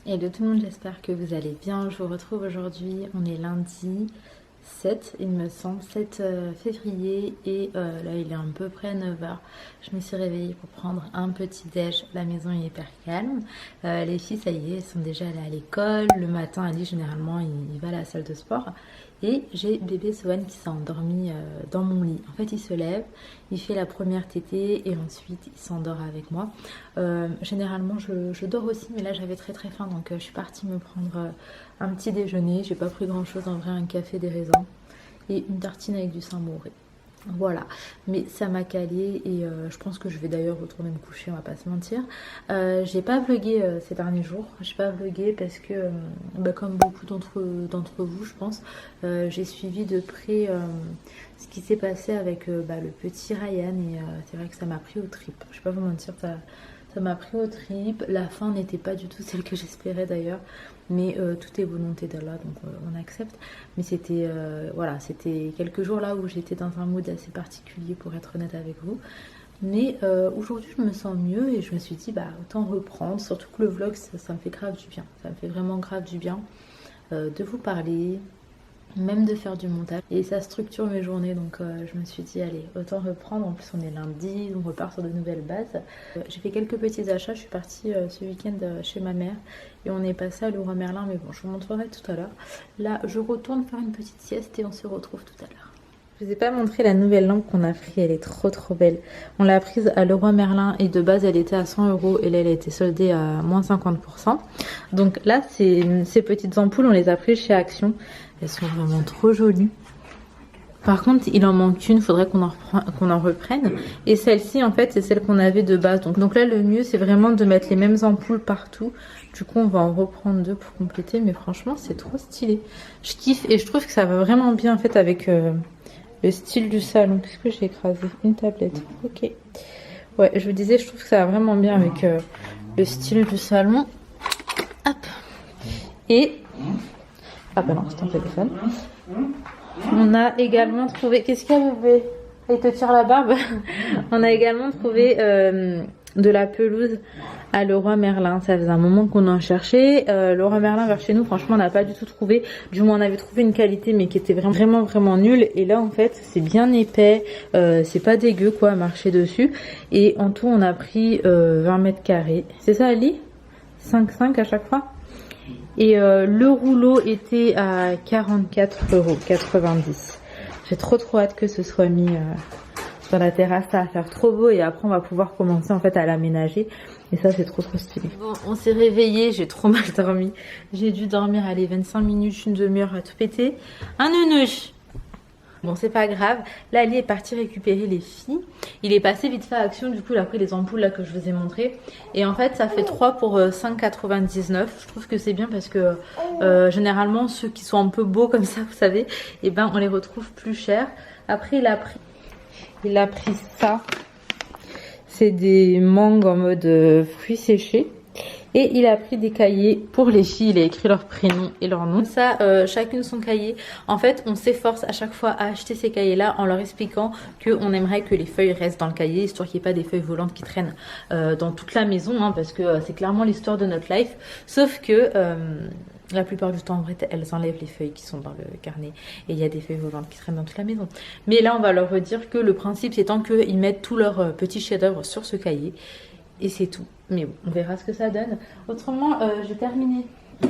Hello tout le monde, j'espère que vous allez bien. Je vous retrouve aujourd'hui, on est lundi 7, il me semble, 7 février et là il est à peu près 9 heures. Je me suis réveillée pour prendre un petit déj, la maison est hyper calme. Les filles, ça y est, elles sont déjà allées à l'école. Le matin, Ali généralement il va à la salle de sport. Et j'ai bébé Sohan qui s'est endormi dans mon lit. En fait, il se lève, il fait la première tétée et ensuite il s'endort avec moi. Généralement, je dors aussi, mais là j'avais très faim, donc je suis partie me prendre un petit déjeuner. J'ai pas pris grand chose en vrai, un café, des raisins et une tartine avec du Saint-Mauré. Voilà, mais ça m'a calé et je pense que je vais d'ailleurs retourner me coucher, on va pas se mentir. J'ai pas vlogué ces derniers jours, j'ai pas vlogué parce que comme beaucoup d'entre vous je pense, j'ai suivi de près ce qui s'est passé avec le petit Ryan et c'est vrai que ça m'a pris au trip, je vais pas vous mentir, ça m'a pris au trip. La fin n'était pas du tout celle que j'espérais d'ailleurs. Mais tout est volonté d'Allah, donc on accepte. Mais c'était voilà, c'était quelques jours là où j'étais dans un mood assez particulier pour être honnête avec vous. Mais aujourd'hui je me sens mieux et je me suis dit autant reprendre. Surtout que le vlog ça me fait grave du bien. Ça me fait vraiment grave du bien de vous parler, même de faire du montage, et ça structure mes journées, donc je me suis dit allez autant reprendre. En plus on est lundi, on repart sur de nouvelles bases. J'ai fait quelques petits achats, je suis partie ce week-end chez ma mère et on est passé à Leroy Merlin, mais bon je vous montrerai tout à l'heure. Là je retourne faire une petite sieste et on se retrouve tout à l'heure. Je vous ai pas montré la nouvelle lampe qu'on a pris, elle est trop belle. On l'a prise à Leroy Merlin et de base elle était à 100 € et là elle a été soldée à moins 50%. Donc là ces petites ampoules on les a prises chez Action. Elles sont vraiment trop jolies. Par contre, il en manque une, faudrait qu'on en reprenne. Et celle-ci, en fait, c'est celle qu'on avait de base. Donc là, le mieux, c'est vraiment de mettre les mêmes ampoules partout. Du coup, on va en reprendre deux pour compléter. Mais franchement, c'est trop stylé. Je kiffe et je trouve que ça va vraiment bien, en fait, avec le style du salon. Qu'est-ce que j'ai écrasé? Une tablette. Ok. Ouais, je vous disais, je trouve que ça va vraiment bien avec le style du salon. Hop. Et... ah bah non, c'est un téléphone. On a également trouvé... qu'est-ce qu'il y a bébé? Il te tire la barbe. On a également trouvé de la pelouse à Leroy Merlin. Ça faisait un moment qu'on en cherchait. Leroy Merlin vers chez nous, franchement, on n'a pas du tout trouvé. Du moins, on avait trouvé une qualité, mais qui était vraiment nulle. Et là, en fait, c'est bien épais. C'est pas dégueu, quoi, à marcher dessus. Et en tout, on a pris 20 mètres carrés. C'est ça, Ali? 5,5 à chaque fois? Et le rouleau était à 44,90 €. J'ai trop hâte que ce soit mis sur la terrasse. Ça va faire trop beau et après on va pouvoir commencer en fait à l'aménager. Et ça c'est trop stylé. Bon, on s'est réveillé, j'ai trop mal dormi. J'ai dû dormir 25 minutes, une demi-heure à tout péter. Un neuneuch. Bon, c'est pas grave. Là, Ali est parti récupérer les filles. Il est passé vite fait à Action. Du coup, il a pris les ampoules là que je vous ai montré. Et en fait, ça fait 3 pour 5,99 €. Je trouve que c'est bien parce que généralement, ceux qui sont un peu beaux comme ça, vous savez, et on les retrouve plus chers. Après, il a pris ça. C'est des mangues en mode fruits séchés. Et il a pris des cahiers pour les filles, il a écrit leur prénom et leur nom. Ça, chacune son cahier. En fait, on s'efforce à chaque fois à acheter ces cahiers-là en leur expliquant qu'on aimerait que les feuilles restent dans le cahier, histoire qu'il n'y ait pas des feuilles volantes qui traînent dans toute la maison, hein, parce que c'est clairement l'histoire de notre life. Sauf que la plupart du temps, en vrai, elles enlèvent les feuilles qui sont dans le carnet et il y a des feuilles volantes qui traînent dans toute la maison. Mais là, on va leur redire que le principe, c'est tant qu'ils mettent tous leurs petits chefs-d'œuvre sur ce cahier. Et c'est tout. Mais bon, on verra ce que ça donne. Autrement, j'ai terminé.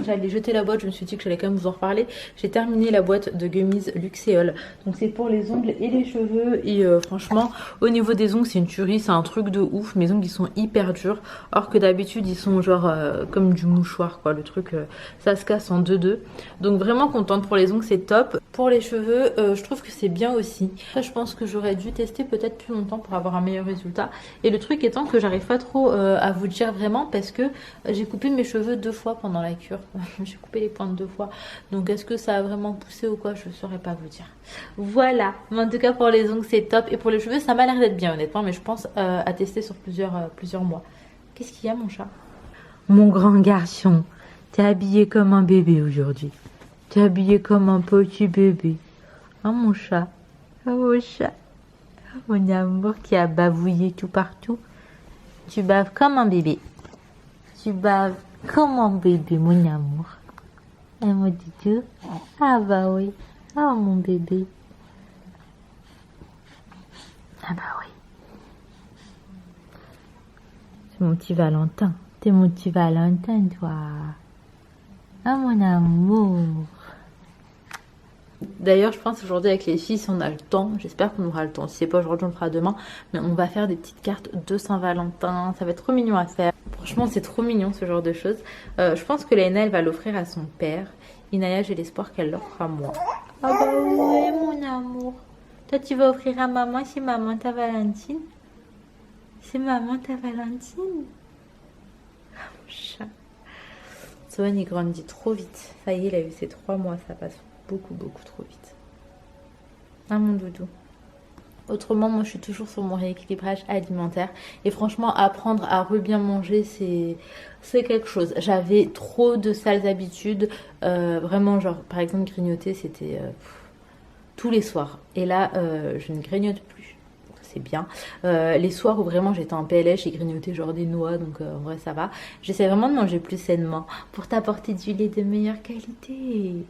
J'allais jeter la boîte, je me suis dit que j'allais quand même vous en reparler. J'ai terminé la boîte de gummies Luxéol. Donc c'est pour les ongles et les cheveux. Et franchement, au niveau des ongles, c'est une tuerie, c'est un truc de ouf. Mes ongles, ils sont hyper durs. Or que d'habitude, ils sont genre comme du mouchoir, quoi. Le truc, ça se casse en deux. Donc vraiment contente pour les ongles, c'est top. Pour les cheveux, je trouve que c'est bien aussi. Après, je pense que j'aurais dû tester peut-être plus longtemps pour avoir un meilleur résultat. Et le truc étant que j'arrive pas trop à vous dire vraiment parce que j'ai coupé mes cheveux 2 fois pendant la cure. J'ai coupé les pointes 2 fois. Donc est-ce que ça a vraiment poussé ou quoi? Je ne saurais pas vous dire. Voilà. Mais en tout cas pour les ongles c'est top. Et pour les cheveux ça m'a l'air d'être bien honnêtement. Mais je pense à tester sur plusieurs mois. Qu'est-ce qu'il y a mon chat? Mon grand garçon. T'es habillé comme un bébé aujourd'hui. T'es habillé comme un petit bébé. Hein mon chat? Oh mon chat. Oh, mon amour qui a bavouillé tout partout. Tu baves comme un bébé. Tu baves Comment bébé, mon amour? Ah, mon doudou? Ah bah oui. Ah, mon bébé. Ah bah oui. C'est mon petit Valentin. T'es mon petit Valentin, toi. Ah, mon amour. D'ailleurs, je pense aujourd'hui avec les filles, si on a le temps, j'espère qu'on aura le temps. Si c'est pas aujourd'hui, on le fera demain. Mais on va faire des petites cartes de Saint-Valentin. Ça va être trop mignon à faire. Franchement, c'est trop mignon ce genre de choses. Je pense que Léna, elle va l'offrir à son père. Inaya, j'ai l'espoir qu'elle l'offre à moi. Ah bah ouais, mon amour. Toi, tu vas offrir à maman, c'est maman ta Valentine. C'est maman ta Valentine. Ah, mon chat. Sohan, il grandit trop vite. Ça y est, il a eu ses 3 mois, ça passe beaucoup trop vite. Ah, mon doudou. Autrement, moi, je suis toujours sur mon rééquilibrage alimentaire. Et franchement, apprendre à bien manger, c'est quelque chose. J'avais trop de sales habitudes. Vraiment, genre, par exemple, grignoter, c'était tous les soirs. Et là, je ne grignote plus. C'est bien. Les soirs où vraiment j'étais en PLS, j'ai grignoté genre des noix, donc en vrai ça va. J'essaie vraiment de manger plus sainement pour t'apporter du lait de meilleure qualité.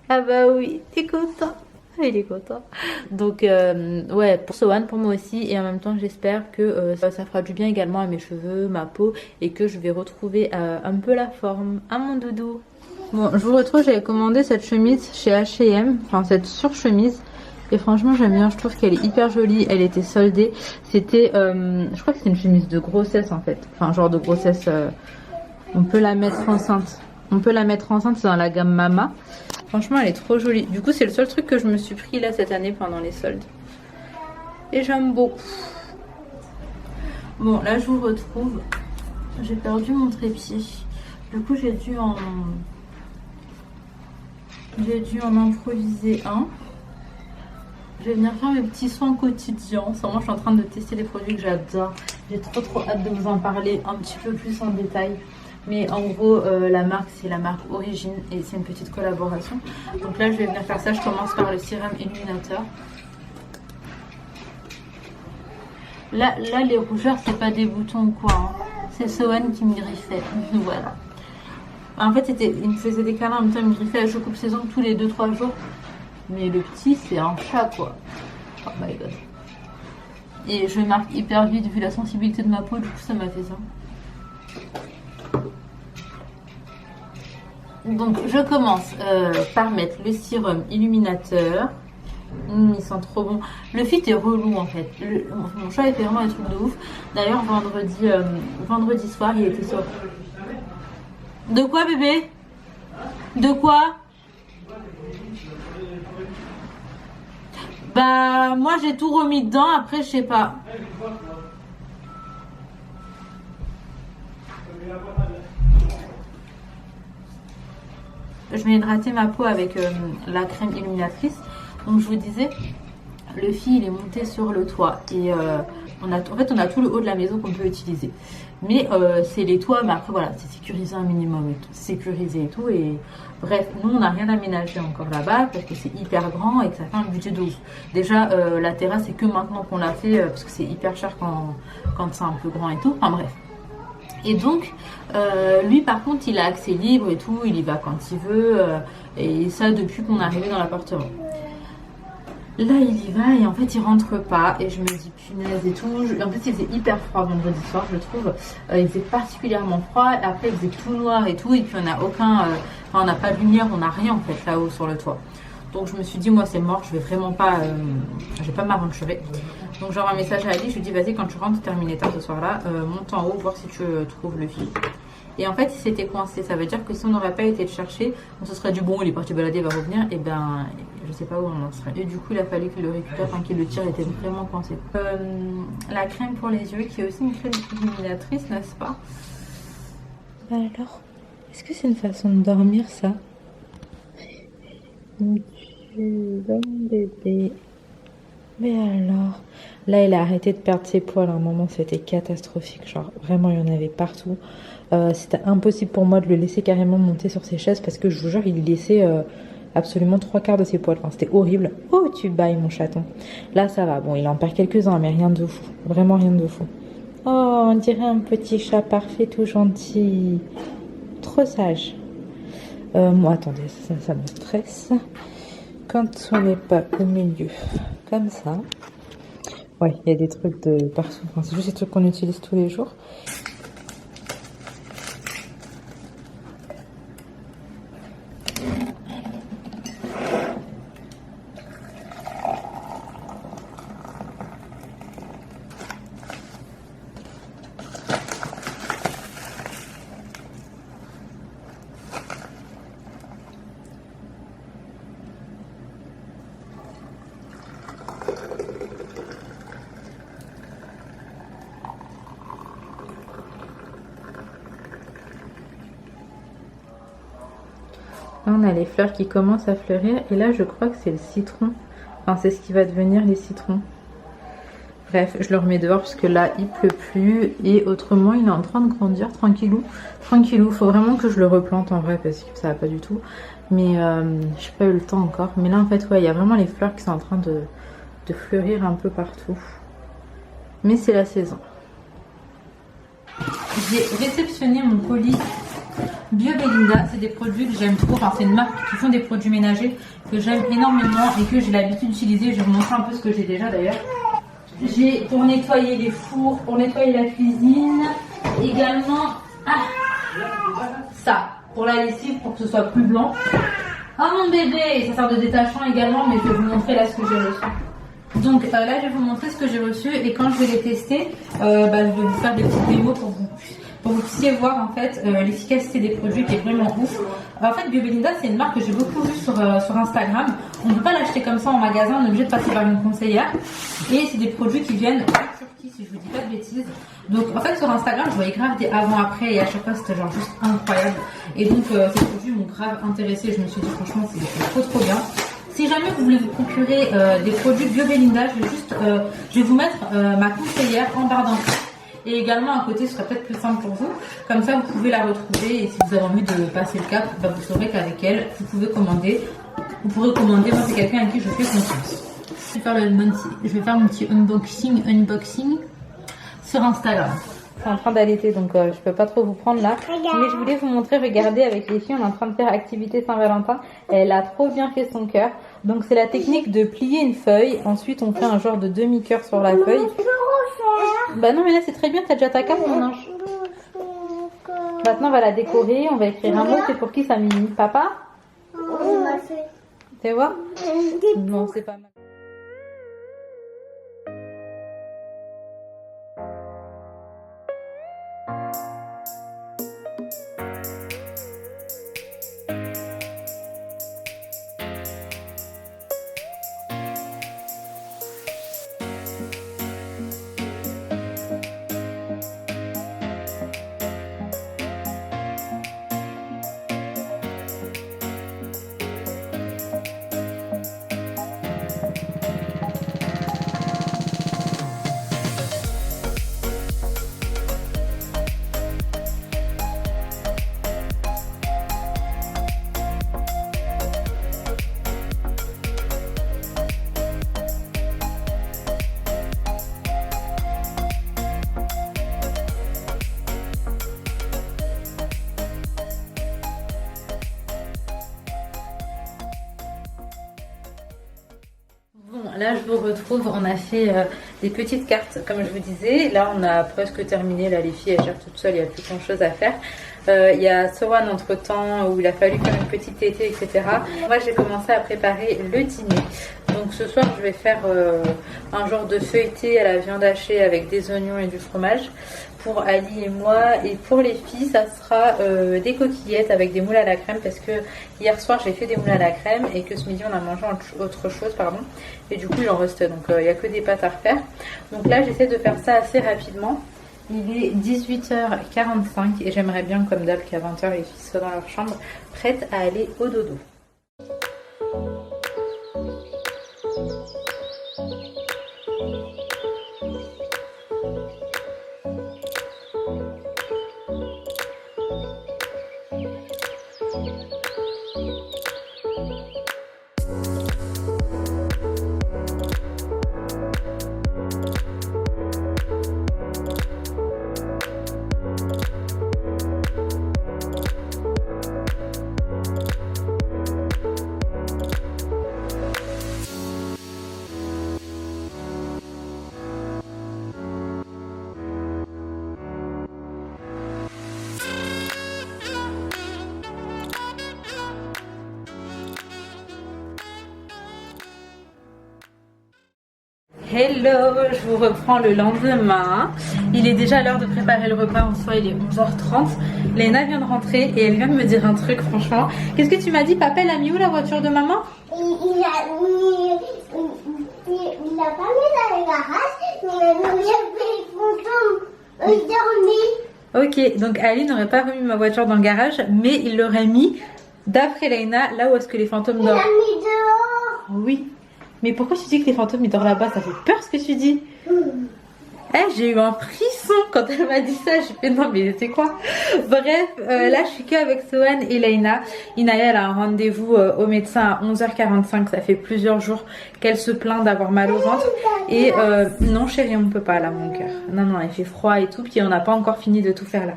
Ah bah oui, t'es content. Il est content. Donc ouais, pour Sohan, pour moi aussi. Et en même temps, j'espère que ça fera du bien également à mes cheveux, ma peau. Et que je vais retrouver un peu la forme. À mon doudou. Bon, je vous retrouve, j'avais commandé cette chemise chez H&M. Enfin, cette surchemise. Et franchement, j'aime bien. Je trouve qu'elle est hyper jolie. Elle était soldée. C'était, je crois que c'est une chemise de grossesse en fait. Enfin, genre de grossesse. On peut la mettre enceinte. On peut la mettre enceinte, c'est dans la gamme Mama. Franchement, elle est trop jolie. Du coup, c'est le seul truc que je me suis pris là cette année pendant les soldes. Et j'aime beaucoup. Bon, là, je vous retrouve. J'ai perdu mon trépied. Du coup, j'ai dû en improviser un. Je vais venir faire mes petits soins quotidiens. En ce moment, je suis en train de tester les produits que j'adore. J'ai trop hâte de vous en parler un petit peu plus en détail. Mais en gros, la marque, c'est la marque Origine et c'est une petite collaboration. Donc là, je vais venir faire ça. Je commence par le sérum illuminateur. Là les rougeurs, c'est pas des boutons ou quoi. Hein. C'est Sohan qui me griffait. Voilà. En fait, il me faisait des câlins en même temps, il me griffait. Je coupe ses ongles tous les 2-3 jours. Mais le petit, c'est un chat, quoi. Oh my god. Et je marque hyper vite vu la sensibilité de ma peau, du coup, ça m'a fait ça. Donc, je commence par mettre le sérum illuminateur. Il sent trop bon. Le fit est relou en fait. Mon chat était vraiment un truc de ouf. D'ailleurs, vendredi soir, il était sur. De quoi, bébé? De quoi? Bah, moi j'ai tout remis dedans. Après, je sais pas. Je vais hydrater ma peau avec la crème illuminatrice. Donc je vous disais, le fil il est monté sur le toit et on a tout le haut de la maison qu'on peut utiliser. Mais c'est les toits, mais après voilà, c'est sécurisé un minimum et tout, sécurisé et tout. Et bref, nous on n'a rien aménagé encore là-bas parce que c'est hyper grand et que ça fait un budget de ouf. Déjà la terrasse c'est que maintenant qu'on l'a fait parce que c'est hyper cher quand c'est un peu grand et tout. Enfin bref. Et donc, lui par contre, il a accès libre et tout, il y va quand il veut, et ça depuis qu'on est arrivé dans l'appartement. Là, il y va et en fait, il rentre pas, et je me dis punaise et tout. En fait, il faisait hyper froid vendredi soir, je trouve. Il faisait particulièrement froid, et après, il faisait tout noir et tout, et puis on n'a on n'a pas de lumière, on n'a rien en fait là-haut sur le toit. Donc je me suis dit, moi c'est mort, je vais vraiment pas, je vais pas m'aventurer. Donc j'envoie un message à Ali, je lui dis vas-y quand tu rentres terminé tard ce soir-là, monte en haut voir si tu trouves le fil. Et en fait il s'était coincé, ça veut dire que si on n'aurait pas été le chercher, on se serait dit bon il est parti balader, il va revenir, et ben je sais pas où on en serait. Et du coup il a fallu qu'il le récupère, enfin qu'il le tire, il était vraiment coincé. La crème pour les yeux qui est aussi une crème illuminatrice, n'est-ce pas? Bah alors, est-ce que c'est une façon de dormir ça? Mon bébé. Mais alors, là, il a arrêté de perdre ses poils. À un moment, c'était catastrophique. Genre, vraiment, il y en avait partout. C'était impossible pour moi de le laisser carrément monter sur ses chaises parce que je vous jure, il laissait absolument 3/4 de ses poils. Enfin, c'était horrible. Oh, tu bailles, mon chaton. Là, ça va. Bon, il en perd quelques-uns, mais rien de fou. Vraiment rien de fou. Oh, on dirait un petit chat parfait, tout gentil. trop sage. Moi, attendez, ça me stresse. Quand on n'est pas au milieu, comme ça. Ouais, il y a des trucs de partout. Enfin, c'est juste des trucs qu'on utilise tous les jours. Là, on a les fleurs qui commencent à fleurir. Et là, je crois que c'est le citron. Enfin, c'est ce qui va devenir les citrons. Bref, je le remets dehors parce que là, il pleut plus. Et autrement, il est en train de grandir tranquillou. Tranquillou. Faut vraiment que je le replante en vrai parce que ça va pas du tout. Mais je n'ai pas eu le temps encore. Mais là, en fait, ouais, il y a vraiment les fleurs qui sont en train de fleurir un peu partout. Mais c'est la saison. J'ai réceptionné mon colis Bio Belinda. C'est des produits que j'aime trop. Enfin, c'est une marque qui font des produits ménagers que j'aime énormément et que j'ai l'habitude d'utiliser. Je vais vous montrer un peu ce que j'ai déjà d'ailleurs. J'ai pour nettoyer les fours, pour nettoyer la cuisine. Également, ça, pour la lessive, pour que ce soit plus blanc. Ah mon bébé, ça sert de détachant également, mais je vais vous montrer là ce que j'ai reçu. Donc là, je vais vous montrer ce que j'ai reçu et quand je vais les tester, je vais vous faire des petites démos pour que vous puissiez voir en fait l'efficacité des produits qui est vraiment ouf. En fait, Bio Belinda, c'est une marque que j'ai beaucoup vue sur Instagram. On ne peut pas l'acheter comme ça en magasin, on est obligé de passer par une conseillère. Et c'est des produits qui viennent de Turquie, si je vous dis pas de bêtises. Donc en fait, sur Instagram, je voyais grave des avant-après et à chaque fois, c'était genre juste incroyable. Et donc, ces produits m'ont grave intéressée. Je me suis dit, franchement, c'est trop bien. Si jamais vous voulez vous procurer des produits Bio Belinda, je vais vous mettre ma conseillère en barre d'entrée. Et également à côté, ce sera peut-être plus simple pour vous. Comme ça, vous pouvez la retrouver. Et si vous avez envie de passer le cap, vous saurez qu'avec elle, vous pouvez commander. Vous pourrez commander. Moi, c'est quelqu'un à qui je fais confiance. Je vais faire mon petit unboxing sur Instagram. C'est en train d'allaiter, donc je peux pas trop vous prendre là. Mais je voulais vous montrer, regardez, avec les filles, on est en train de faire activité Saint-Valentin. Elle a trop bien fait son cœur. Donc c'est la technique de plier une feuille. Ensuite, on fait un genre de demi-cœur sur la feuille. Bah non, mais là c'est très bien, t'as déjà ta carte, mon ange. Maintenant, on va la décorer. On va écrire un mot. C'est pour qui ça, Mimi? Papa? Tu vois? Non, c'est pas mal. Là, je vous retrouve. On a fait des petites cartes, comme je vous disais. Là, on a presque terminé. Là, les filles, elles gèrent toutes seules. Il n'y a plus grand chose à faire. Il y a Sowan entre temps où il a fallu faire une petite tétée, etc. Moi, j'ai commencé à préparer le dîner. Donc, ce soir, je vais faire un genre de feuilleté à la viande hachée avec des oignons et du fromage pour Ali et moi. Et pour les filles, ça sera des coquillettes avec des moules à la crème parce que hier soir, j'ai fait des moules à la crème et que ce midi, on a mangé autre chose, pardon. Et du coup, il en reste. Donc, il n'y a que des pâtes à refaire. Donc là, j'essaie de faire ça assez rapidement. Il est 18h45 et j'aimerais bien, comme d'hab, qu'à 20h, les filles soient dans leur chambre, prêtes à aller au dodo. Hello, je vous reprends le lendemain. Il est déjà l'heure de préparer le repas. En soi, il est 11h30. Léna vient de rentrer et elle vient de me dire un truc, franchement. Qu'est-ce que tu m'as dit, papa? Elle a mis où la voiture de maman? Il a pas mis dans le garage, mais il a mis les fantômes. Il dormait. Ok, donc Ali n'aurait pas remis ma voiture dans le garage, mais il l'aurait mis, d'après Léna, là où est-ce que les fantômes Il dorment. l'a mis dehors. Oui. Mais pourquoi tu dis que les fantômes ils dorment là-bas? Ça fait peur ce que tu dis. J'ai eu un frisson quand elle m'a dit ça. J'ai fait non mais c'est quoi? Bref, là je suis qu'avec Sohan et Léna. Inaya elle a un rendez-vous au médecin à 11h45. Ça fait plusieurs jours qu'elle se plaint d'avoir mal au ventre. Et non chérie, on ne peut pas là mon cœur. Non non, il fait froid et tout. Puis on n'a pas encore fini de tout faire là.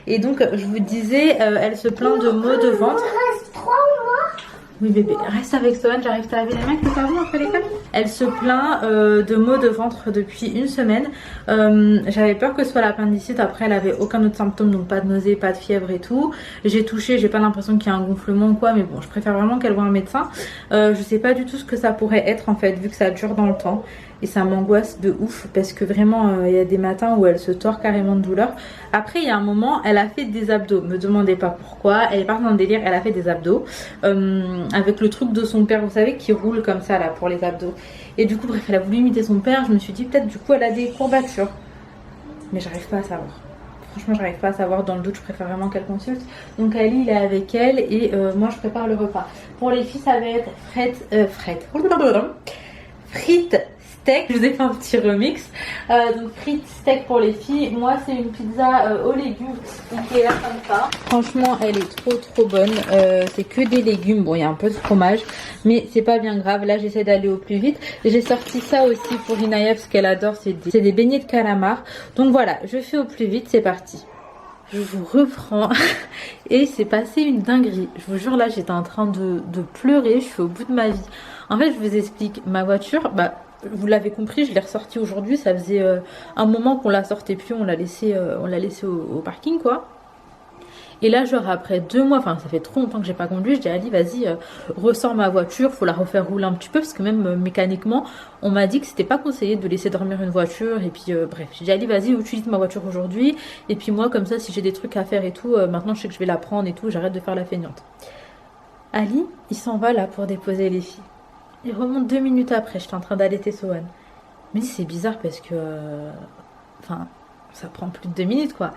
Et donc je vous disais, elle se plaint de maux de ventre. Il reste 3 mois. Oui bébé, reste avec Sohan, j'arrive à laver les mains que t'as vu après l'école. Elle se plaint de maux de ventre depuis une semaine. J'avais peur que ce soit l'appendicite, après elle avait aucun autre symptôme, donc pas de nausée, pas de fièvre et tout. J'ai touché, j'ai pas l'impression qu'il y a un gonflement ou quoi, mais bon je préfère vraiment qu'elle voie un médecin. Je sais pas du tout ce que ça pourrait être en fait, vu que ça dure dans le temps. Et ça m'angoisse de ouf parce que vraiment il y a des matins où elle se tord carrément de douleur. Après il y a un moment elle a fait des abdos, me demandez pas pourquoi, elle est partie dans le délire, elle a fait des abdos avec le truc de son père, vous savez, qui roule comme ça là pour les abdos. Et du coup bref elle a voulu imiter son père, je me suis dit peut-être du coup elle a des courbatures. Mais j'arrive pas à savoir. Franchement j'arrive pas à savoir, dans le doute je préfère vraiment qu'elle consulte. Donc Ali il est avec elle et moi je prépare le repas. Pour les filles ça va être frites steak. Je vous ai fait un petit remix. Donc frites steak pour les filles. Moi c'est une pizza aux légumes qui est là comme ça. Franchement elle est trop bonne. C'est que des légumes. Bon il y a un peu de fromage mais c'est pas bien grave. Là j'essaie d'aller au plus vite. J'ai sorti ça aussi pour Inaya parce qu'elle adore. C'est des beignets de calamar. Donc voilà, je fais au plus vite. C'est parti. Je vous reprends et c'est passé une dinguerie. Je vous jure là j'étais en train de pleurer. Je suis au bout de ma vie. En fait je vous explique. Ma voiture, vous l'avez compris, je l'ai ressortie aujourd'hui. Ça faisait un moment qu'on la sortait plus, on l'a laissé au parking quoi. Et là genre après 2 mois, enfin ça fait trop longtemps que j'ai pas conduit, je dis à Ali vas-y ressors ma voiture, faut la refaire rouler un petit peu parce que même mécaniquement on m'a dit que c'était pas conseillé de laisser dormir une voiture. Et puis bref, j'ai dit à Ali vas-y utilise ma voiture aujourd'hui. Et puis moi comme ça si j'ai des trucs à faire et tout, maintenant je sais que je vais la prendre et tout, j'arrête de faire la feignante. Ali il s'en va là pour déposer les filles. Il remonte 2 minutes après, j'étais en train d'allaiter Sohan. Mais c'est bizarre parce que... Enfin, ça prend plus de 2 minutes quoi.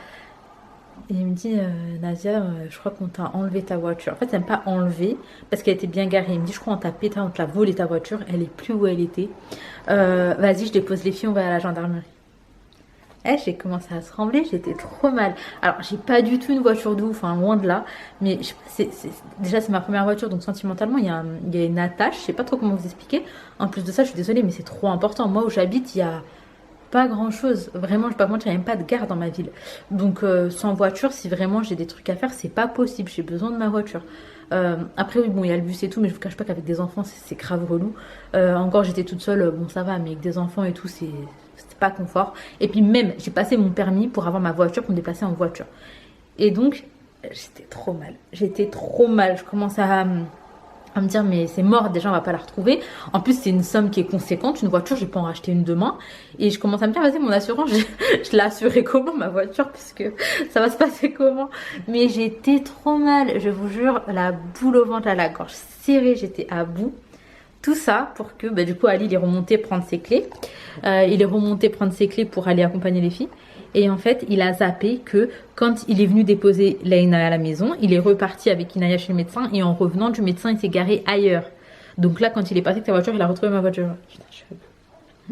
Et il me dit, Nadia, je crois qu'on t'a enlevé ta voiture. En fait, elle m'a pas enlevé parce qu'elle était bien garée. Il me dit, je crois qu'on t'a pété, on te l'a volé ta voiture. Elle est plus où elle était. Vas-y, je dépose les filles, on va à la gendarmerie. J'ai commencé à se trembler, j'étais trop mal. Alors, j'ai pas du tout une voiture de ouf, hein, loin de là. Mais déjà, c'est ma première voiture, donc sentimentalement, il y a une attache. Je sais pas trop comment vous expliquer. En plus de ça, je suis désolée, mais c'est trop important. Moi, où j'habite, il y a pas grand chose. Vraiment, je vais pas mentir, il n'y a même pas de gare dans ma ville. Donc, sans voiture, si vraiment j'ai des trucs à faire, c'est pas possible. J'ai besoin de ma voiture. Après, oui, bon, il y a le bus et tout, mais je vous cache pas qu'avec des enfants, c'est grave relou. Encore, j'étais toute seule, bon, ça va, mais avec des enfants et tout, c'est pas confort. Et puis même, j'ai passé mon permis pour avoir ma voiture, pour me déplacer en voiture. Et donc, j'étais trop mal. J'étais trop mal. Je commençais à me dire, mais c'est mort, déjà, on va pas la retrouver. En plus, c'est une somme qui est conséquente. Une voiture, je vais pas en racheter une demain. Et je commence à me dire, vas-y, mon assurance, je l'ai assurée comment, ma voiture, puisque ça va se passer comment. Mais j'étais trop mal. Je vous jure, la boule au ventre, à la gorge serrée, j'étais à bout. Tout ça pour que, du coup, Ali, il est remonté prendre ses clés. Il est remonté prendre ses clés pour aller accompagner les filles. Et en fait, il a zappé que quand il est venu déposer Léna à la maison, il est reparti avec Inaya chez le médecin. Et en revenant du médecin, il s'est garé ailleurs. Donc là, quand il est parti avec sa voiture, il a retrouvé ma voiture.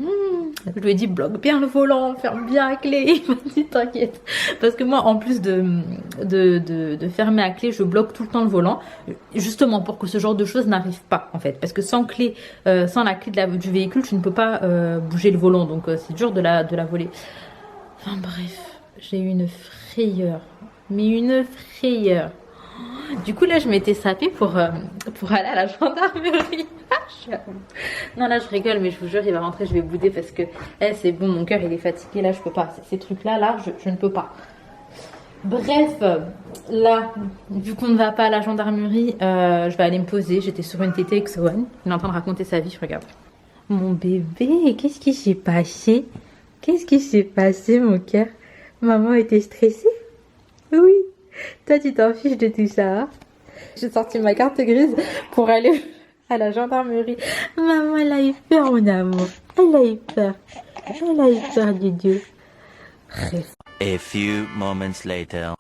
Je lui ai dit, bloque bien le volant, ferme bien la clé. Il m'a dit, t'inquiète. Parce que moi, en plus de fermer à clé, je bloque tout le temps le volant. Justement pour que ce genre de choses n'arrive pas, en fait. Parce que sans clé, sans la clé du véhicule, tu ne peux pas bouger le volant. Donc c'est dur de la voler. Enfin bref, j'ai eu une frayeur. Mais une frayeur. Du coup là je m'étais sapée pour aller à la gendarmerie. Non là je rigole, mais je vous jure il va rentrer, je vais bouder parce que c'est bon, mon cœur il est fatigué, là je peux pas. Ces trucs là je ne peux pas. Bref, là vu qu'on ne va pas à la gendarmerie, je vais aller me poser. J'étais sur une tétée avec Sohan, il est en train de raconter sa vie, je regarde. Mon bébé, qu'est-ce qui s'est passé? Qu'est-ce qui s'est passé, mon cœur? Maman était stressée? Oui. Toi, tu t'en fiches de tout ça, hein? J'ai sorti ma carte grise pour aller à la gendarmerie. Maman, elle a eu peur, mon amour. Elle a eu peur. Elle a eu peur de Dieu. A few moments later.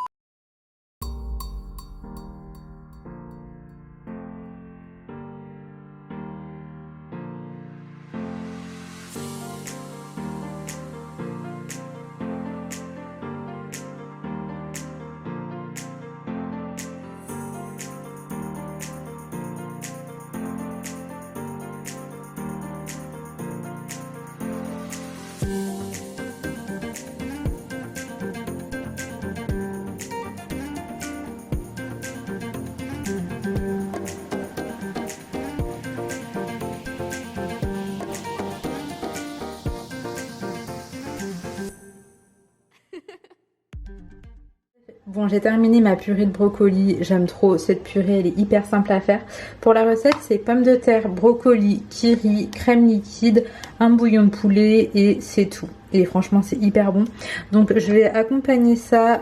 Bon, j'ai terminé ma purée de brocoli. J'aime trop cette purée, elle est hyper simple à faire. Pour la recette, c'est pommes de terre, brocoli, kiri, crème liquide, un bouillon de poulet et c'est tout. Et franchement, c'est hyper bon. Donc, je vais accompagner ça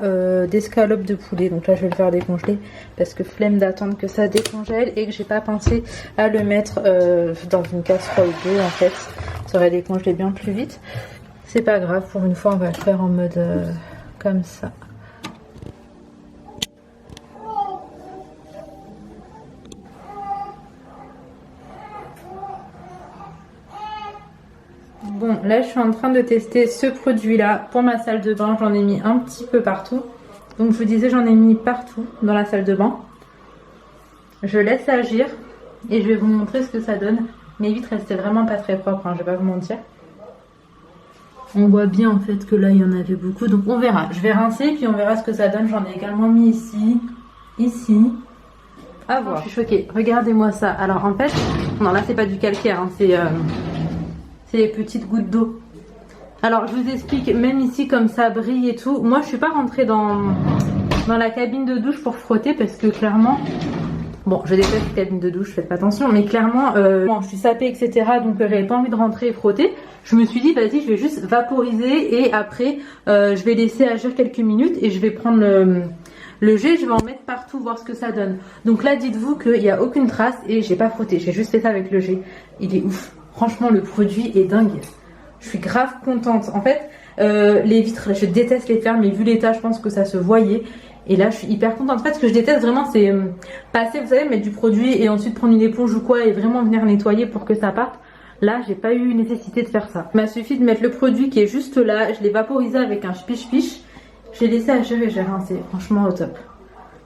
d'escalopes de poulet. Donc là, je vais le faire décongeler parce que flemme d'attendre que ça décongèle et que j'ai pas pensé à le mettre dans une casserole d'eau en fait. Ça aurait décongelé bien plus vite. C'est pas grave, pour une fois, on va le faire en mode comme ça. Bon, là je suis en train de tester ce produit là pour ma salle de bain. J'en ai mis un petit peu partout. Donc je vous disais, j'en ai mis partout dans la salle de bain. Je laisse agir et je vais vous montrer ce que ça donne. Mes vitres restaient vraiment pas très propres, hein, je vais pas vous mentir. On voit bien en fait que là il y en avait beaucoup. Donc on verra, je vais rincer puis on verra ce que ça donne. J'en ai également mis ici, ici. À voir. Je suis choquée, regardez-moi ça. Alors en fait, non là c'est pas du calcaire, hein, c'est les petites gouttes d'eau. Alors je vous explique, même ici comme ça brille et tout. Moi je suis pas rentrée dans la cabine de douche pour frotter parce que clairement, bon je déteste les cabines de douche, faites pas attention, mais clairement bon, je suis sapée etc, donc j'avais pas envie de rentrer et frotter. Je me suis dit vas-y je vais juste vaporiser et après je vais laisser agir quelques minutes et je vais prendre le jet, je vais en mettre partout voir ce que ça donne. Donc là dites-vous qu'il n'y a aucune trace et j'ai pas frotté, j'ai juste fait ça avec le jet. Il est ouf. Franchement, le produit est dingue. Je suis grave contente. En fait, les vitres, je déteste les faire, mais vu l'état, je pense que ça se voyait. Et là, je suis hyper contente. En fait, ce que je déteste vraiment, c'est passer, vous savez, mettre du produit et ensuite prendre une éponge ou quoi et vraiment venir nettoyer pour que ça parte. Là, j'ai pas eu nécessité de faire ça. Il m'a suffi de mettre le produit qui est juste là. Je l'ai vaporisé avec un spiche-piche. J'ai laissé agir et j'ai rincé. Franchement, au top.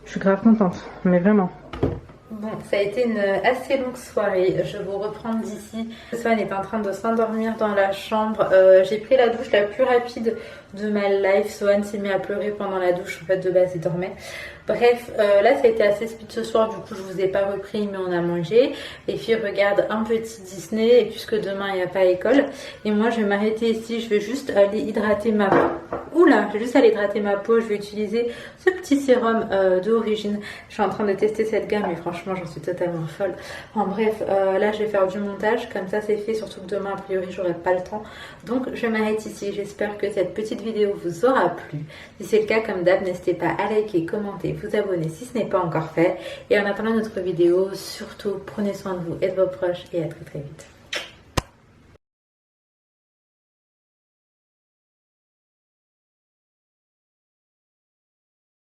Je suis grave contente, mais vraiment. Bon, ça a été une assez longue soirée, je vous reprends d'ici. Swan est en train de s'endormir dans la chambre. J'ai pris la douche la plus rapide de ma life. Swan s'est mis à pleurer pendant la douche, en fait de base il dormait. Bref, là ça a été assez speed ce soir, du coup je vous ai pas repris mais on a mangé. Les filles regardent un petit Disney et puisque demain il n'y a pas école. Et moi je vais m'arrêter ici, je vais juste aller hydrater ma peau. Oula, je vais juste aller hydrater ma peau, je vais utiliser ce petit sérum d'origine. Je suis en train de tester cette gamme et franchement j'en suis totalement folle. En bref, là je vais faire du montage, comme ça c'est fait, surtout que demain a priori j'aurai pas le temps. Donc je m'arrête ici, j'espère que cette petite vidéo vous aura plu. Si c'est le cas, comme d'hab, n'hésitez pas à liker, commenter, vous abonner si ce n'est pas encore fait. Et en attendant notre vidéo, surtout prenez soin de vous et de vos proches et à très très vite.